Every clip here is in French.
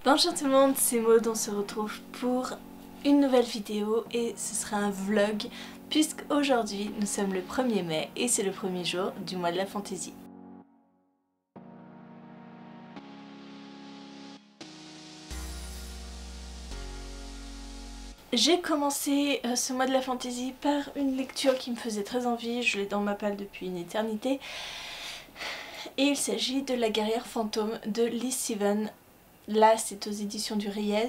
Bonjour tout le monde, c'est Maud, on se retrouve pour une nouvelle vidéo et ce sera un vlog puisqu'aujourd'hui nous sommes le 1er mai et c'est le premier jour du mois de la fantaisie. J'ai commencé ce mois de la fantaisie par une lecture qui me faisait très envie, je l'ai dans ma palle depuis une éternité. Et il s'agit de La guerrière fantôme de Liz Seven. Là c'est aux éditions du Riez,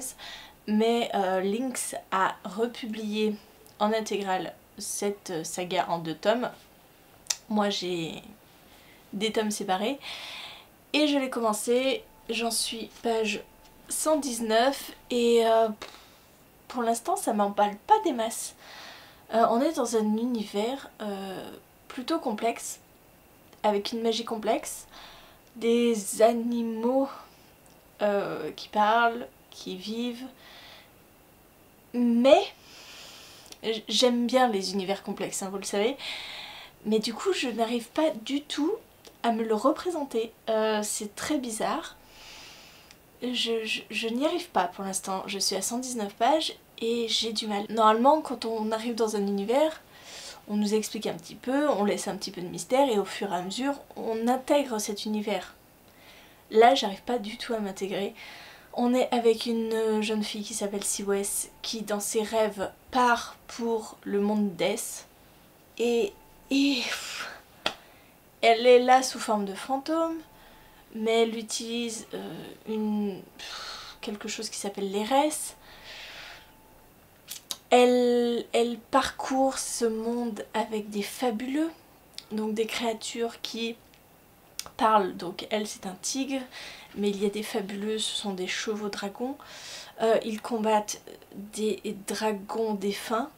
mais Lynx a republié en intégrale cette saga en 2 tomes. Moi j'ai des tomes séparés et je l'ai commencé, j'en suis page 119 et pour l'instant ça m'emballe pas des masses. On est dans un univers plutôt complexe, avec une magie complexe, des animaux qui parlent, qui vivent, mais j'aime bien les univers complexes, hein, vous le savez, mais du coup je n'arrive pas du tout à me le représenter, c'est très bizarre, je n'y arrive pas pour l'instant, je suis à 119 pages et j'ai du mal. Normalement quand on arrive dans un univers, on nous explique un petit peu, on laisse un petit peu de mystère et au fur et à mesure on intègre cet univers. Là j'arrive pas du tout à m'intégrer. On est avec une jeune fille qui s'appelle Siwes qui dans ses rêves part pour le monde Death et elle est là sous forme de fantôme, mais elle utilise quelque chose qui s'appelle l'Erès. Elle parcourt ce monde avec des fabuleux, donc des créatures qui parlent. Donc elle c'est un tigre, mais il y a des fabuleux, ce sont des chevaux dragons. Ils combattent des dragons défunts.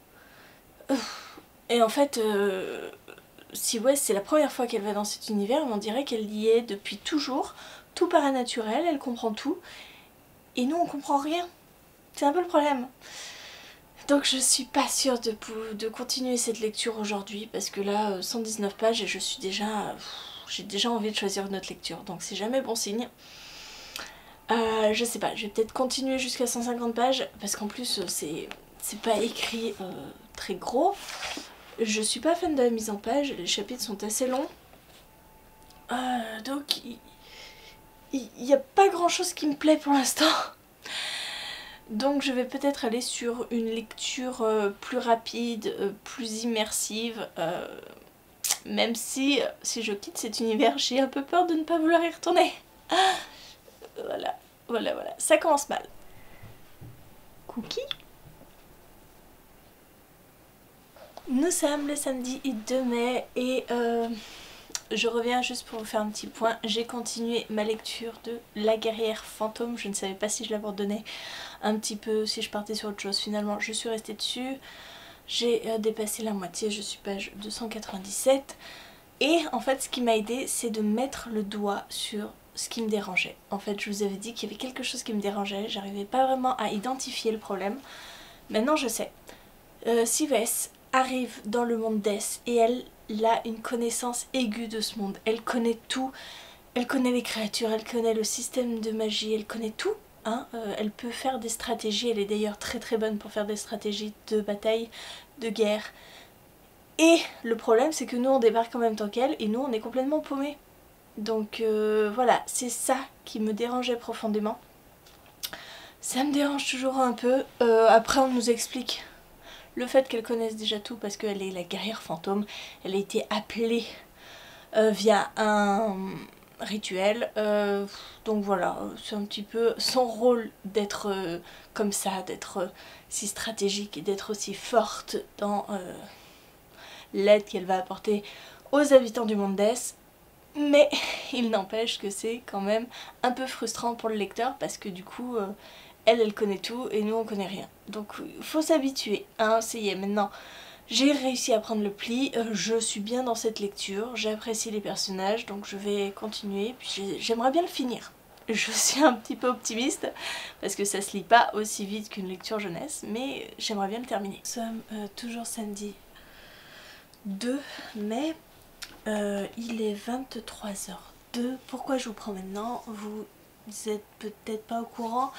Et en fait, si ouais, c'est la première fois qu'elle va dans cet univers, mais on dirait qu'elle y est depuis toujours, tout paranormal, elle comprend tout, et nous on comprend rien. C'est un peu le problème. Donc je suis pas sûre de continuer cette lecture aujourd'hui, parce que là, 119 pages et je suis déjà... j'ai déjà envie de choisir une autre lecture, donc c'est jamais bon signe. Je sais pas, je vais peut-être continuer jusqu'à 150 pages, parce qu'en plus c'est pas écrit très gros. Je suis pas fan de la mise en page, les chapitres sont assez longs. Donc il y a pas grand chose qui me plaît pour l'instant. Donc je vais peut-être aller sur une lecture plus rapide, plus immersive. Même si je quitte cet univers, j'ai un peu peur de ne pas vouloir y retourner. Voilà, ça commence mal. Cookie. Nous sommes le samedi 2 mai et je reviens juste pour vous faire un petit point. J'ai continué ma lecture de La guerrière fantôme. Je ne savais pas si je l'abandonnais un petit peu, si je partais sur autre chose. Finalement, je suis restée dessus. J'ai dépassé la moitié, je suis page 297. Et en fait, ce qui m'a aidé, c'est de mettre le doigt sur ce qui me dérangeait. En fait, je vous avais dit qu'il y avait quelque chose qui me dérangeait. J'arrivais pas vraiment à identifier le problème. Maintenant, je sais. Siwes arrive dans le monde Death et elle a une connaissance aiguë de ce monde. Elle connaît tout. Elle connaît les créatures, elle connaît le système de magie, elle connaît tout. Hein, elle peut faire des stratégies, elle est d'ailleurs très très bonne pour faire des stratégies de bataille, de guerre. Et le problème c'est que nous on débarque en même temps qu'elle et nous on est complètement paumés. Donc voilà, c'est ça qui me dérangeait profondément. Ça me dérange toujours un peu. Après on nous explique le fait qu'elle connaisse déjà tout parce qu'elle est la guerrière fantôme. Elle a été appelée via un rituel, donc voilà, c'est un petit peu son rôle d'être comme ça, d'être si stratégique et d'être aussi forte dans l'aide qu'elle va apporter aux habitants du monde Death. Mais il n'empêche que c'est quand même un peu frustrant pour le lecteur parce que du coup elle connaît tout et nous on connaît rien, donc il faut s'habituer, hein, ça y est, maintenant j'ai réussi à prendre le pli, je suis bien dans cette lecture, j'apprécie les personnages, donc je vais continuer, puis j'aimerais bien le finir. Je suis un petit peu optimiste, parce que ça se lit pas aussi vite qu'une lecture jeunesse, mais j'aimerais bien le terminer. Nous sommes toujours samedi 2 mai, il est 23h02. Pourquoi je vous prends maintenant? Vous vous êtes peut-être pas au courant,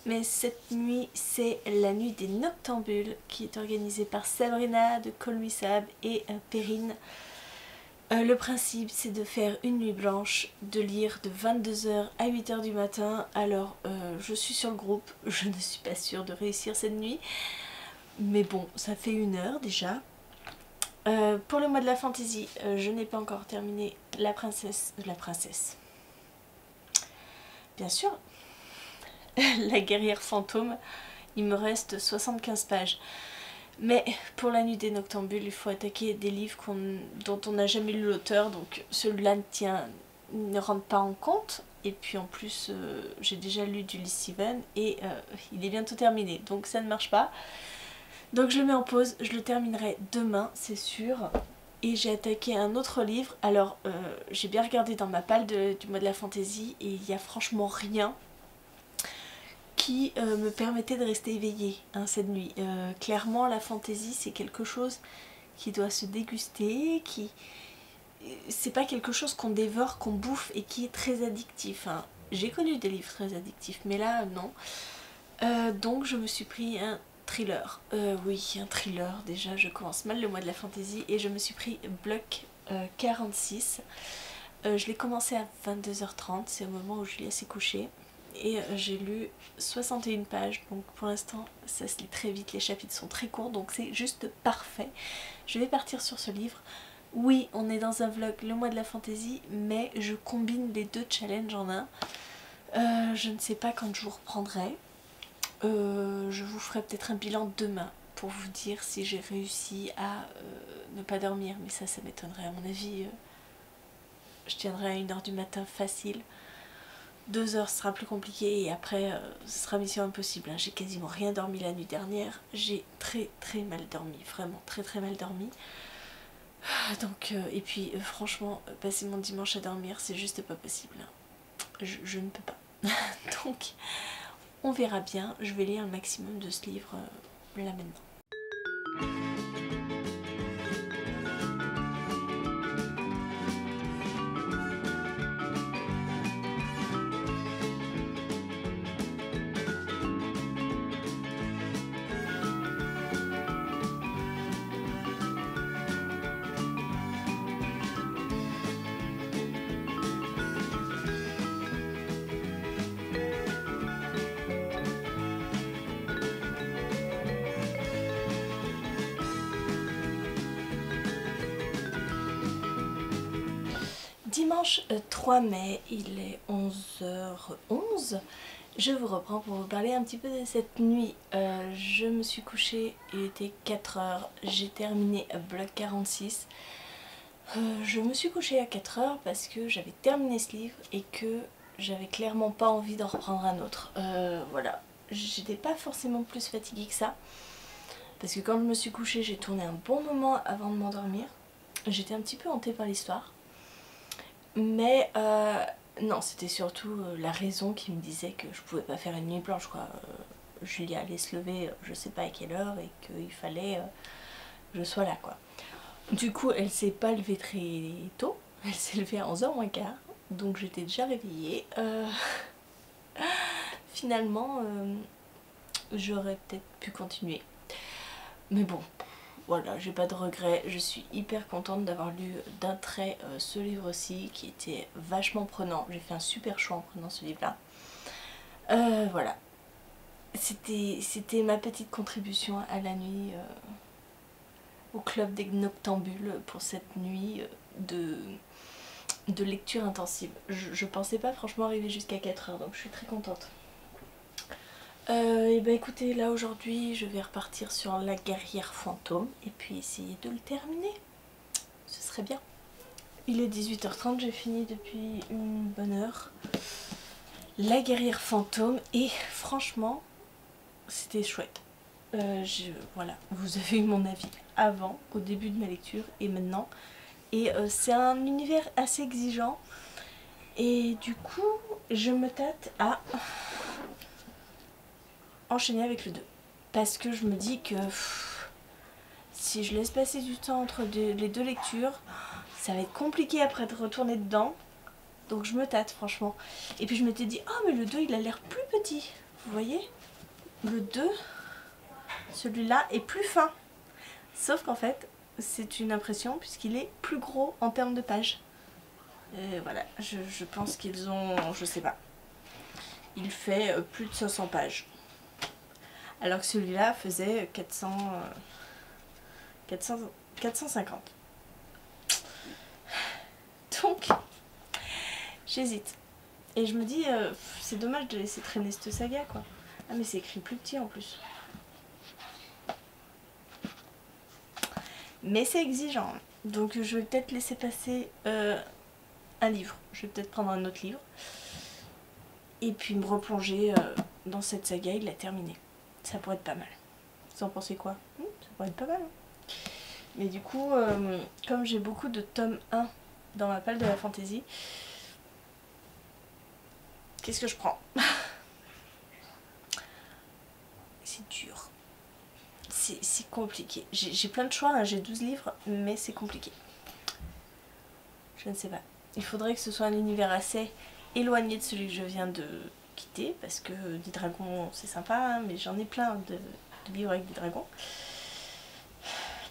mais cette nuit c'est la nuit des Noctambules qui est organisée par Sabrina de Call Me Sab et Perrine. Le principe c'est de faire une nuit blanche, de lire de 22h à 8h du matin. Alors je suis sur le groupe, je ne suis pas sûre de réussir cette nuit, mais bon, ça fait 1 heure déjà. Pour le mois de la fantaisie, je n'ai pas encore terminé la princesse. Bien sûr, la guerrière fantôme, il me reste 75 pages. Mais pour la nuit des Noctambules, il faut attaquer des livres dont on n'a jamais lu l'auteur, donc celui-là ne rentre pas en compte. Et puis en plus, j'ai déjà lu du Lee Steven et il est bientôt terminé, donc ça ne marche pas. Donc je le mets en pause, je le terminerai demain, c'est sûr. Et j'ai attaqué un autre livre. Alors j'ai bien regardé dans ma palle du mois de la fantaisie et il n'y a franchement rien qui me permettait de rester éveillée cette nuit. Clairement la fantaisie c'est quelque chose qui doit se déguster, c'est pas quelque chose qu'on dévore, qu'on bouffe et qui est très addictif. J'ai connu des livres très addictifs mais là non. Donc je me suis pris un thriller. Oui, un thriller, déjà je commence mal le mois de la fantaisie et je me suis pris Bloc 46. Je l'ai commencé à 22h30, c'est au moment où Julia s'est couchée. Et j'ai lu 61 pages, donc pour l'instant ça se lit très vite, les chapitres sont très courts, donc c'est juste parfait. Je vais partir sur ce livre. Oui, on est dans un vlog le mois de la fantaisie, mais je combine les deux challenges en un. Je ne sais pas quand je vous reprendrai. Je vous ferai peut-être un bilan demain pour vous dire si j'ai réussi à ne pas dormir, mais ça m'étonnerait. À mon avis, je tiendrai à 1h du matin facile. 2 heures ce sera plus compliqué et après ce sera mission impossible. J'ai quasiment rien dormi la nuit dernière. J'ai très mal dormi, vraiment très mal dormi. Donc, et puis franchement, passer mon dimanche à dormir, c'est juste pas possible. Je ne peux pas. Donc, on verra bien. Je vais lire le maximum de ce livre là maintenant. Dimanche 3 mai, il est 11h11. Je vous reprends pour vous parler un petit peu de cette nuit. Je me suis couchée, il était 4h, j'ai terminé Bloc 46. Je me suis couchée à 4h parce que j'avais terminé ce livre et que j'avais clairement pas envie d'en reprendre un autre. Voilà, j'étais pas forcément plus fatiguée que ça. Parce que quand je me suis couchée, j'ai tourné un bon moment avant de m'endormir. J'étais un petit peu hantée par l'histoire. Mais non, c'était surtout la raison qui me disait que je pouvais pas faire une nuit blanche quoi. Julia allait se lever je sais pas à quelle heure et qu'il fallait que je sois là quoi. Du coup elle s'est pas levée très tôt, elle s'est levée à 11h moins quart, donc j'étais déjà réveillée. Finalement j'aurais peut-être pu continuer. Mais bon, voilà, j'ai pas de regrets, je suis hyper contente d'avoir lu d'un trait ce livre-ci qui était vachement prenant. J'ai fait un super choix en prenant ce livre-là. Voilà, c'était ma petite contribution à la nuit, au club des Noctambules pour cette nuit de lecture intensive. Je pensais pas franchement arriver jusqu'à 4h, donc je suis très contente. Et bah écoutez, là aujourd'hui je vais repartir sur la guerrière fantôme et puis essayer de le terminer, ce serait bien. Il est 18h30, j'ai fini depuis une bonne heure la guerrière fantôme et franchement c'était chouette. Voilà, vous avez eu mon avis avant, au début de ma lecture et maintenant, et c'est un univers assez exigeant et du coup je me tâte à enchaîner avec le 2 parce que je me dis que si je laisse passer du temps entre les deux lectures, ça va être compliqué après de retourner dedans Donc je me tâte franchement. Et puis je m'étais dit, oh mais le 2 il a l'air plus petit. Vous voyez? Le 2, celui-là est plus fin. Sauf qu'en fait, c'est une impression puisqu'il est plus gros en termes de pages. Et voilà, je pense qu'ils ont, je sais pas, il fait plus de 500 pages. Alors que celui-là faisait 450. Donc, j'hésite. Et je me dis, c'est dommage de laisser traîner cette saga quoi. Ah mais c'est écrit plus petit en plus. Mais c'est exigeant. Donc je vais peut-être laisser passer un livre. Je vais peut-être prendre un autre livre. Et puis me replonger dans cette saga et la terminer. Ça pourrait être pas mal. Vous en pensez quoi? Ça pourrait être pas mal. Hein. Mais du coup, comme j'ai beaucoup de tome 1 dans ma palle de la fantaisie, qu'est-ce que je prends? C'est dur. C'est compliqué. J'ai plein de choix, hein. J'ai 12 livres, mais c'est compliqué. Je ne sais pas. Il faudrait que ce soit un univers assez éloigné de celui que je viens de quitter, parce que des dragons c'est sympa, hein, mais j'en ai plein de livres avec des dragons.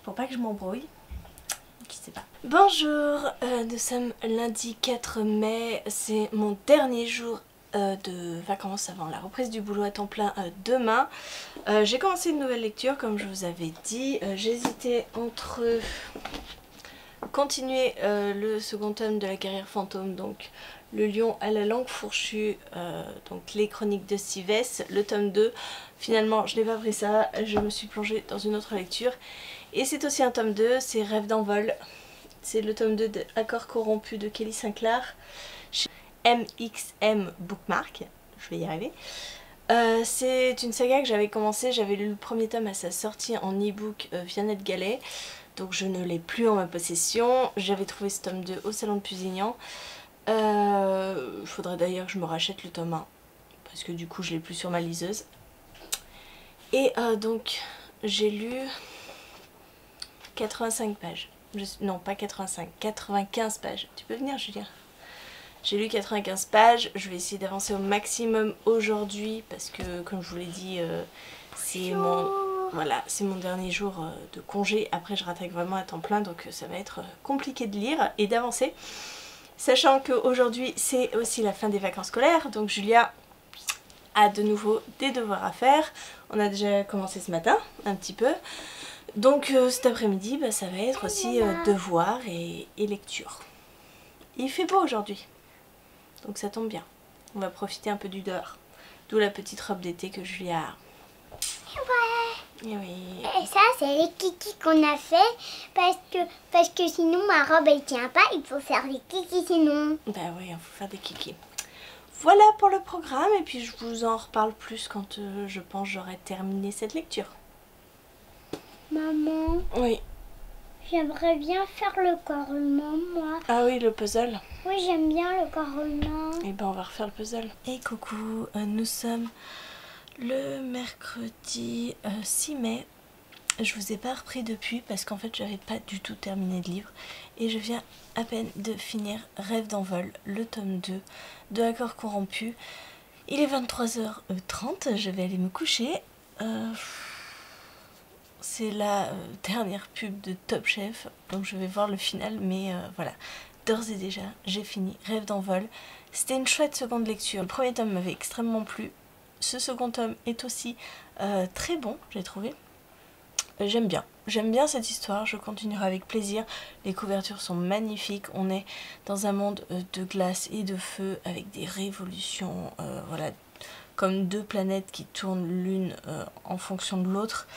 Pour pas que je m'embrouille. Je sais pas. Bonjour, nous sommes lundi 4 mai, c'est mon dernier jour de vacances avant la reprise du boulot à temps plein demain. J'ai commencé une nouvelle lecture comme je vous avais dit. J'hésitais entre continuer le second tome de la guerrière fantôme, donc le lion à la langue fourchue, donc les chroniques de Sivès, le tome 2. Finalement je n'ai pas pris ça, je me suis plongée dans une autre lecture. Et c'est aussi un tome 2, c'est Rêve d'envol. C'est le tome 2 de Accord corrompu de Kelly Sinclair. MXM Bookmark, je vais y arriver. C'est une saga que j'avais commencé, j'avais lu le premier tome à sa sortie en e-book via NetGalley, donc je ne l'ai plus en ma possession. J'avais trouvé ce tome 2 au salon de Pusignan. Il faudrait d'ailleurs que je me rachète le tome 1, parce que du coup je l'ai plus sur ma liseuse. Et donc j'ai lu 85 pages. Non pas 85, 95 pages. Tu peux venir Julien? J'ai lu 95 pages, je vais essayer d'avancer au maximum aujourd'hui parce que comme je vous l'ai dit, c'est mon dernier jour de congé. Après je rattaque vraiment à temps plein, donc ça va être compliqué de lire et d'avancer. Sachant qu'aujourd'hui c'est aussi la fin des vacances scolaires, donc Julia a de nouveau des devoirs à faire. On a déjà commencé ce matin, un petit peu. Donc cet après-midi, bah, ça va être aussi devoirs et lecture. Il fait beau aujourd'hui. Donc ça tombe bien. On va profiter un peu du dehors. D'où la petite robe d'été que Julia a. Ouais. Et oui. Et ça, c'est les kikis qu'on a fait parce que sinon ma robe elle tient pas. Il faut faire les kikis sinon. Bah oui, il faut faire des kikis. Voilà pour le programme et puis je vous en reparle plus quand je pense j'aurai terminé cette lecture. Maman. Oui. J'aimerais bien faire le corps humain, moi. Ah oui, le puzzle. Oui, j'aime bien le corps humain. Et ben on va refaire le puzzle. Et coucou, nous sommes le mercredi 6 mai. Je vous ai pas repris depuis parce qu'en fait j'avais pas du tout terminé de livre. Et je viens à peine de finir Rêve d'envol, le tome 2 de Accord corrompu. Il est 23h30, je vais aller me coucher. C'est la dernière pub de Top Chef, donc je vais voir le final, mais voilà. D'ores et déjà, j'ai fini Rêve d'envol. C'était une chouette seconde lecture. Le premier tome m'avait extrêmement plu. Ce second tome est aussi très bon, j'ai trouvé. J'aime bien cette histoire, je continuerai avec plaisir. Les couvertures sont magnifiques, on est dans un monde de glace et de feu avec des révolutions, voilà, comme deux planètes qui tournent l'une en fonction de l'autre.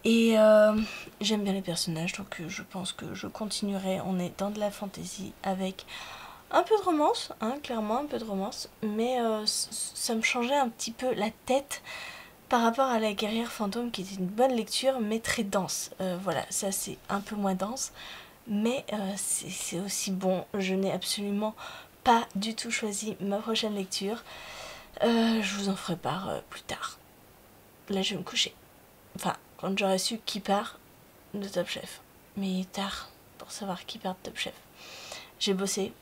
Et j'aime bien les personnages, donc je pense que je continuerai. On est dans de la fantaisie avec un peu de romance, hein, clairement un peu de romance, mais ça me changeait un petit peu la tête par rapport à la guerrière fantôme qui était une bonne lecture mais très dense. Voilà, ça c'est un peu moins dense, mais c'est aussi bon. Je n'ai absolument pas du tout choisi ma prochaine lecture. Je vous en ferai part plus tard. Là je vais me coucher. Enfin, quand j'aurai su qui part de Top Chef. Mais tard pour savoir qui part de Top Chef. J'ai bossé.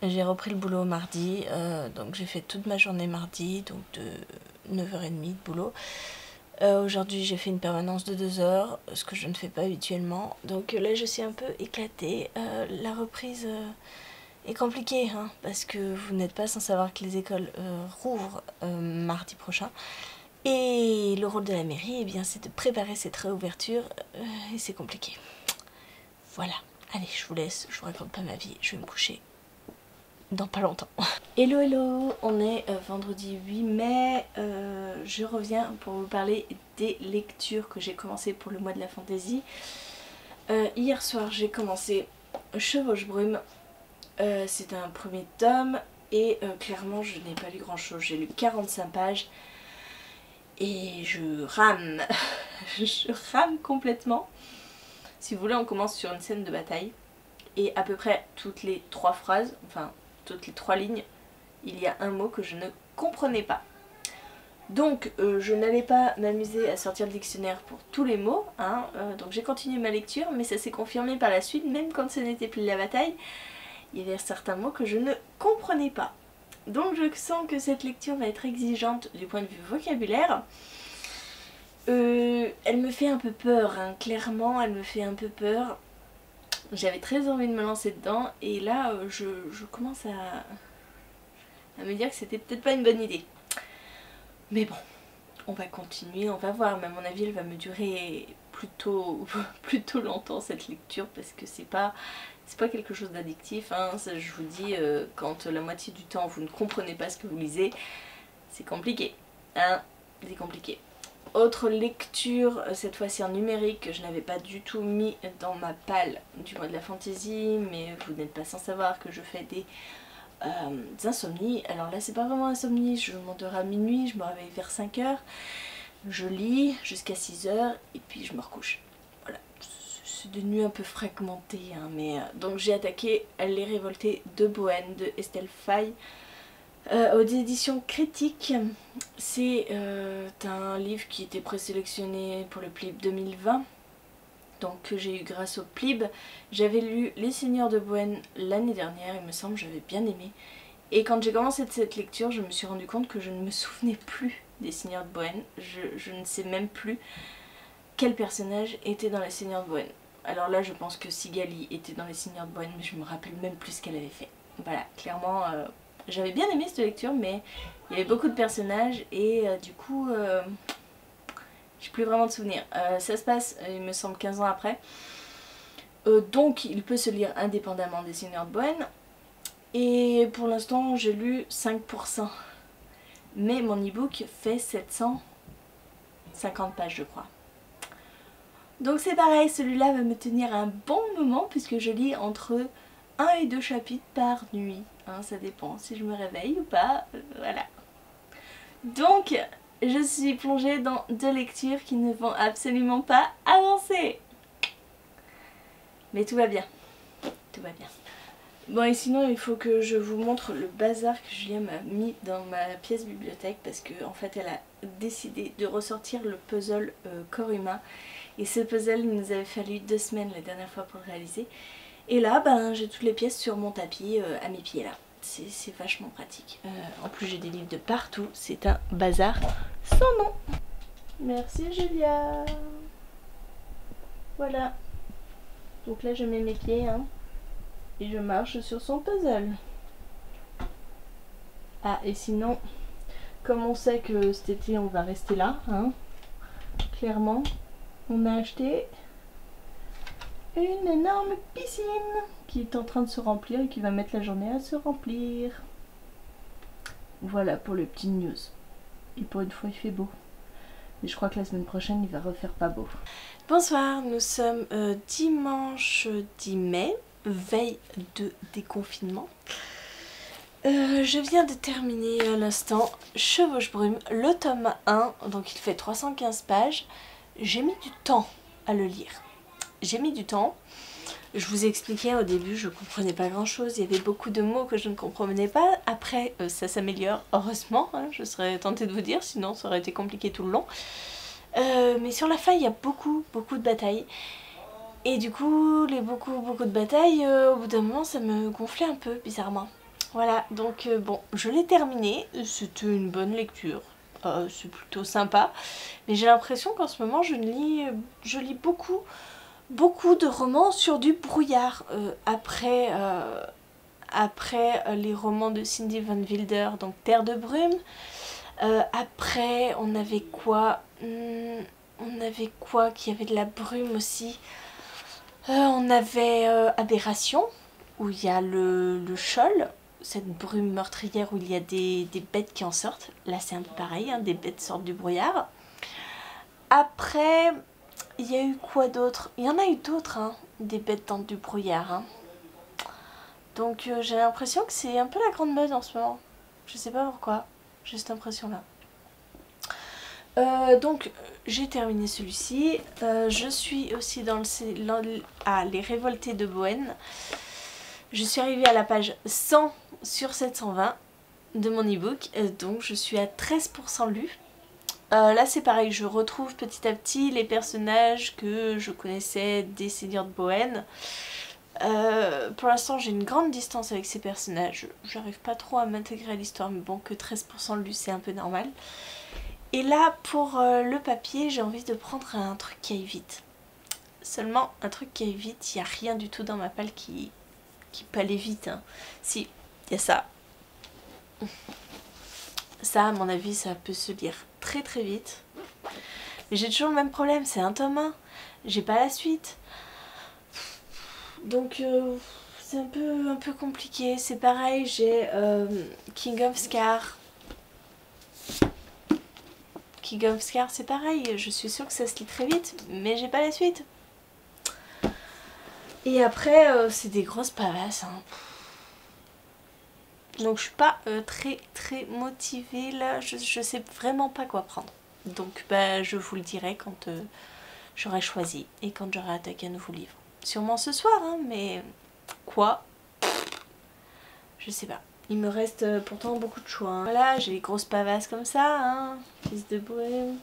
J'ai repris le boulot mardi, donc j'ai fait toute ma journée mardi, donc de 9h30 de boulot. Aujourd'hui j'ai fait une permanence de 2 heures, ce que je ne fais pas habituellement. Donc là je suis un peu éclatée. La reprise est compliquée, hein, parce que vous n'êtes pas sans savoir que les écoles rouvrent mardi prochain. Et le rôle de la mairie, eh bien, c'est de préparer cette réouverture, et c'est compliqué. Voilà, allez, je vous laisse, je vous raconte pas ma vie, je vais me coucher dans pas longtemps. Hello hello, on est vendredi 8 mai, je reviens pour vous parler des lectures que j'ai commencées pour le mois de la fantaisie. Hier soir j'ai commencé Chevauche-Brume, c'est un premier tome et clairement je n'ai pas lu grand chose, j'ai lu 45 pages et je rame, je rame complètement. Si vous voulez on commence sur une scène de bataille et à peu près toutes les 3 phrases, enfin toutes les 3 lignes, il y a un mot que je ne comprenais pas. Donc je n'allais pas m'amuser à sortir le dictionnaire pour tous les mots, hein, donc j'ai continué ma lecture, mais ça s'est confirmé par la suite, même quand ce n'était plus la bataille, il y avait certains mots que je ne comprenais pas. Donc je sens que cette lecture va être exigeante du point de vue vocabulaire. Elle me fait un peu peur, hein, clairement elle me fait un peu peur. J'avais très envie de me lancer dedans et là je commence à me dire que c'était peut-être pas une bonne idée. Mais bon, on va continuer, on va voir, mais à mon avis elle va me durer plutôt longtemps cette lecture parce que c'est pas quelque chose d'addictif, hein. Ça, je vous dis, quand la moitié du temps vous ne comprenez pas ce que vous lisez, c'est compliqué, hein, c'est compliqué. Autre lecture, cette fois-ci en numérique, que je n'avais pas du tout mis dans ma palle du mois de la fantaisie, mais vous n'êtes pas sans savoir que je fais des insomnies. Alors là c'est pas vraiment insomnie, je m'endors à minuit, je me réveille vers 5h, je lis jusqu'à 6h et puis je me recouche. Voilà, c'est des nuits un peu fragmentées, hein, mais donc j'ai attaqué Les Révoltés de Bohême de Estelle Faye. Aux éditions Critiques, c'est un livre qui était présélectionné pour le PLIB 2020, donc que j'ai eu grâce au PLIB. J'avais lu Les Seigneurs de Bohême l'année dernière, il me semble, j'avais bien aimé. Et quand j'ai commencé cette lecture, je me suis rendu compte que je ne me souvenais plus des Seigneurs de Bohême. Je ne sais même plus quel personnage était dans Les Seigneurs de Bohême. Alors là, je pense que Sigali était dans Les Seigneurs de Bohême, mais je me rappelle même plus ce qu'elle avait fait. Voilà, clairement... j'avais bien aimé cette lecture, mais il y avait beaucoup de personnages et du coup, j'ai plus vraiment de souvenirs. Ça se passe, il me semble, 15 ans après. Donc, il peut se lire indépendamment des Seigneurs de Bohême. Et pour l'instant, j'ai lu 5%. Mais mon e-book fait 750 pages, je crois. Donc c'est pareil, celui-là va me tenir un bon moment puisque je lis entre 1 et 2 chapitres par nuit, hein, ça dépend si je me réveille ou pas, voilà. Donc je suis plongée dans 2 lectures qui ne vont absolument pas avancer. Mais tout va bien, tout va bien. Bon et sinon il faut que je vous montre le bazar que Julien m'a mis dans ma pièce bibliothèque parce qu'en fait elle a décidé de ressortir le puzzle corps humain. Et ce puzzle il nous avait fallu 2 semaines la dernière fois pour le réaliser. Et là, ben, j'ai toutes les pièces sur mon tapis à mes pieds là. C'est vachement pratique. En plus, j'ai des livres de partout. C'est un bazar sans nom. Merci Julia. Voilà. Donc là, je mets mes pieds, hein, et je marche sur son puzzle. Ah, et sinon, comme on sait que cet été, on va rester là, hein, clairement, on a acheté une énorme piscine qui est en train de se remplir et qui va mettre la journée à se remplir. Voilà pour le petit news. Et pour une fois il fait beau. Mais je crois que la semaine prochaine il va refaire pas beau. Bonsoir, nous sommes dimanche 10 mai, veille de déconfinement. Je viens de terminer à l'instant Chevauche-Brume, le tome 1, donc il fait 315 pages. J'ai mis du temps à le lire. J'ai mis du temps. Je vous ai expliqué au début, je comprenais pas grand chose. Il y avait beaucoup de mots que je ne comprenais pas. Après, ça s'améliore, heureusement. Hein, je serais tentée de vous dire, sinon ça aurait été compliqué tout le long. Mais sur la fin, il y a beaucoup de batailles. Et du coup, les beaucoup de batailles, au bout d'un moment, ça me gonflait un peu, bizarrement. Voilà, donc bon, je l'ai terminé, c'était une bonne lecture, c'est plutôt sympa, mais j'ai l'impression qu'en ce moment je lis beaucoup de romans sur du brouillard, après les romans de Cindy Van Wilder, donc Terre de brume. Après on avait quoi qui avait de la brume aussi. On avait Aberration, où il y a le Sheol, cette brume meurtrière où il y a des bêtes qui en sortent. Là c'est un peu pareil, hein, des bêtes sortent du brouillard. Après, il y a eu quoi d'autre? Il y en a eu d'autres, hein, des bêtes dans du brouillard. Hein. Donc j'ai l'impression que c'est un peu la grande mode en ce moment. Je sais pas pourquoi, j'ai cette impression là. Donc j'ai terminé celui-ci. Je suis aussi dans Les Révoltés de Bohême. Je suis arrivée à la page 100 sur 720 de mon e-book, donc je suis à 13% lu. Là c'est pareil, je retrouve petit à petit les personnages que je connaissais des Seigneurs de Bohême. Pour l'instant j'ai une grande distance avec ces personnages, j'arrive pas trop à m'intégrer à l'histoire, mais bon, que 13% lu c'est un peu normal. Et là pour le papier, j'ai envie de prendre un truc qui aille vite. Seulement un truc qui aille vite, il n'y a rien du tout dans ma palle qui peut aller vite. Hein. Si, il y a ça. Ça, à mon avis, ça peut se lire très très vite. Mais j'ai toujours le même problème, c'est un tome 1. J'ai pas la suite. Donc c'est un peu compliqué. C'est pareil, j'ai King of Scar. King of Scar, c'est pareil. Je suis sûre que ça se lit très vite, mais j'ai pas la suite. Et après, c'est des grosses pavasses. Hein. Donc je suis pas très motivée là, je sais vraiment pas quoi prendre. Donc bah, je vous le dirai quand j'aurai choisi et quand j'aurai attaqué un nouveau livre. Sûrement ce soir, hein, mais quoi? Je sais pas. Il me reste pourtant beaucoup de choix. Hein. Voilà, j'ai les grosses pavasses comme ça, hein, Fils de Bohême.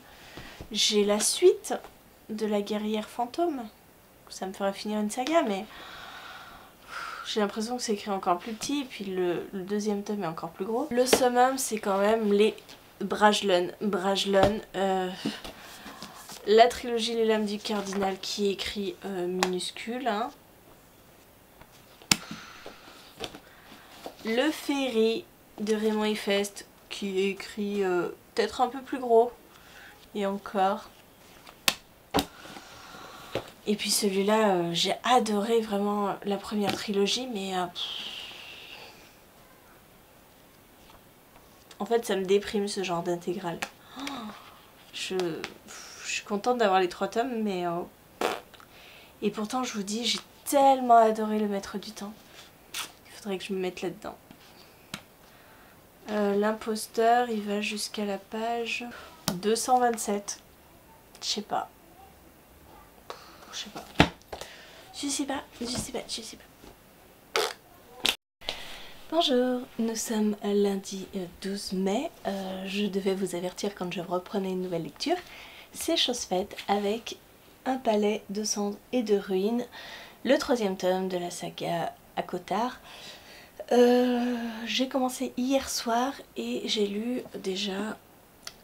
J'ai la suite de La Guerrière Fantôme. Ça me ferait finir une saga, mais j'ai l'impression que c'est écrit encore plus petit, et puis le deuxième tome est encore plus gros. Le summum, c'est quand même les Brajlon. La trilogie Les Lames du Cardinal qui est écrit minuscule. Hein. Le Ferry de Raymond Ifest qui est écrit peut-être un peu plus gros. Et encore. Et puis celui-là, j'ai adoré vraiment la première trilogie, mais en fait ça me déprime ce genre d'intégrale. Je suis contente d'avoir les 3 tomes, mais et pourtant je vous dis, j'ai tellement adoré Le Maître du Temps. Il faudrait que je me mette là-dedans. L'imposteur, il va jusqu'à la page 227. Je sais pas. Je sais pas. Bonjour, nous sommes lundi 12 mai. Je devais vous avertir quand je reprenais une nouvelle lecture. C'est chose faite avec Un palais de cendres et de ruines, le 3e tome de la saga ACOTAR. J'ai commencé hier soir et j'ai lu déjà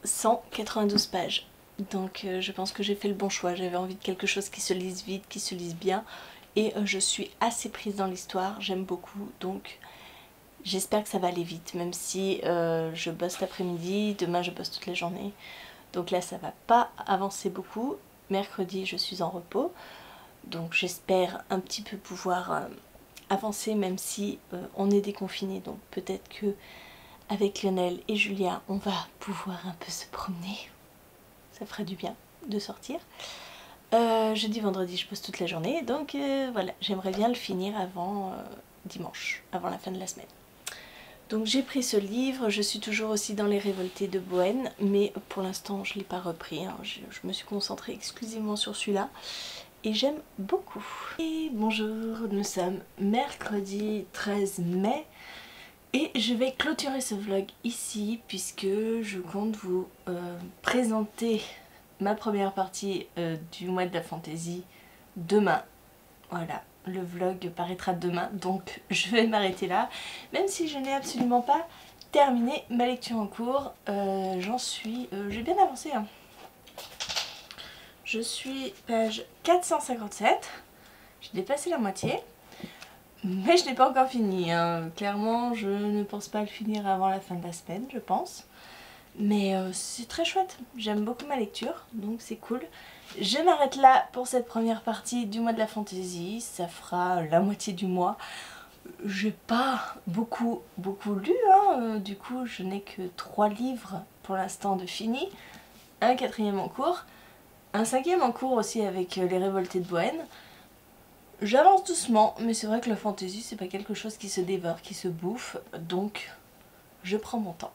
192 pages. Donc je pense que j'ai fait le bon choix. J'avais envie de quelque chose qui se lise vite, qui se lise bien. Et je suis assez prise dans l'histoire, j'aime beaucoup. Donc j'espère que ça va aller vite, même si je bosse l'après-midi, demain je bosse toute la journée. Donc là ça va pas avancer beaucoup. Mercredi je suis en repos. Donc j'espère un petit peu pouvoir avancer même si on est déconfiné. Donc peut-être que avec Lionel et Julia on va pouvoir un peu se promener. Ça ferait du bien de sortir. Jeudi, vendredi je bosse toute la journée. Donc voilà, j'aimerais bien le finir avant dimanche, avant la fin de la semaine. Donc j'ai pris ce livre, je suis toujours aussi dans Les Révoltés de Bohême, mais pour l'instant je ne l'ai pas repris, hein. Je me suis concentrée exclusivement sur celui-là et j'aime beaucoup. Et bonjour, nous sommes mercredi 13 mai et je vais clôturer ce vlog ici puisque je compte vous présenter ma première partie du mois de la fantaisie demain. Voilà, le vlog paraîtra demain, donc je vais m'arrêter là. Même si je n'ai absolument pas terminé ma lecture en cours, j'ai bien avancé. Hein. Je suis page 457, j'ai dépassé la moitié. Mais je n'ai pas encore fini, hein. Clairement je ne pense pas le finir avant la fin de la semaine, je pense. Mais c'est très chouette, j'aime beaucoup ma lecture, donc c'est cool. Je m'arrête là pour cette première partie du mois de la fantaisie, ça fera la moitié du mois. J'ai pas beaucoup lu, hein. Du coup je n'ai que 3 livres pour l'instant de fini. Un 4e en cours, un 5e en cours aussi avec Les Révoltés de Bohême. J'avance doucement, mais c'est vrai que la fantaisie c'est pas quelque chose qui se dévore, qui se bouffe, donc je prends mon temps.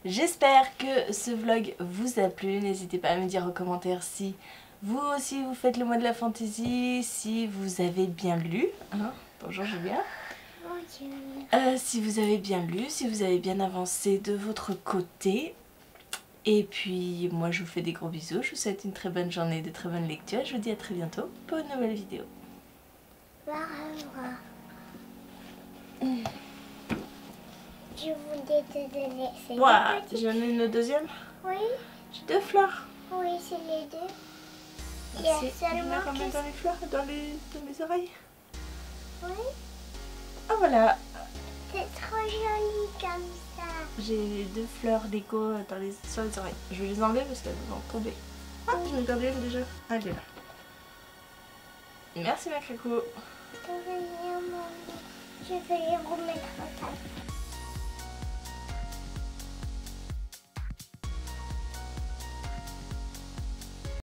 J'espère que ce vlog vous a plu, n'hésitez pas à me dire en commentaire si vous aussi vous faites le mois de la fantaisie, si vous avez bien lu, hein. Bonjour Julien. Bonjour. Si vous avez bien lu, si vous avez bien avancé de votre côté. Et puis moi je vous fais des gros bisous, je vous souhaite une très bonne journée, de très bonnes lectures, je vous dis à très bientôt pour une nouvelle vidéo. Je voulais te donner ces Wow, j'en ai une deuxième. Oui. J'ai 2 fleurs. Oui, c'est les 2. Il y a seulement quand même dans les fleurs, dans mes oreilles. Oui. Ah voilà. C'est trop joli comme ça. J'ai 2 fleurs déco sur les oreilles. Je vais les enlever parce qu'elles vont tomber. Ah, je m'ai perdu une déjà. Ah, elle est là. Merci ma cricou. Je vais les remettre en place.